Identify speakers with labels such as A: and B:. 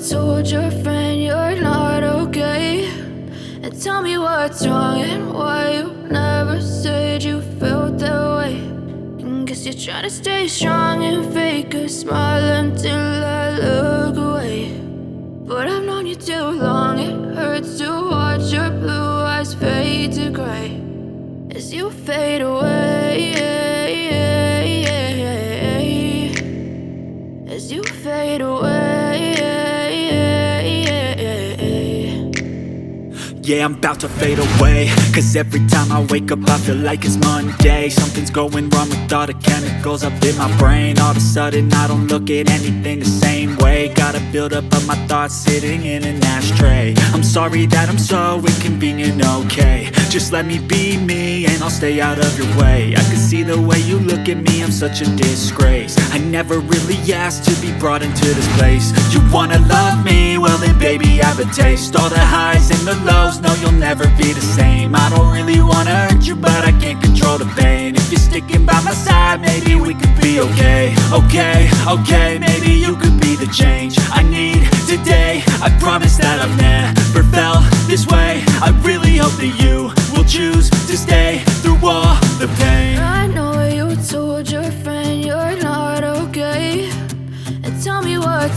A: told your friend you're not okay? And tell me what's wrong and why you never said you felt that way. And guess you're trying to stay strong and fake a smile until I look away. But I've known you too long, it hurts to watch your blue eyes fade to gray as you fade away, as you fade away.
B: Yeah, I'm about to fade away, cause every time I wake up I feel like it's Monday. Something's going wrong with all the chemicals up in my brain. All of a sudden I don't look at anything the same way. Gotta build up of my thoughts sitting in an ashtray. I'm sorry that I'm so inconvenient, okay? Just let me be me and I'll stay out of your way. I can see the way you look at me, I'm such a disgrace. I never really asked to be brought into this place. You wanna love me? Well then baby I have a taste. All the highs and the lows, no you'll never be the same. I don't really wanna hurt you but I can't control the pain. If you're sticking by my side maybe we could be okay. Okay, maybe you could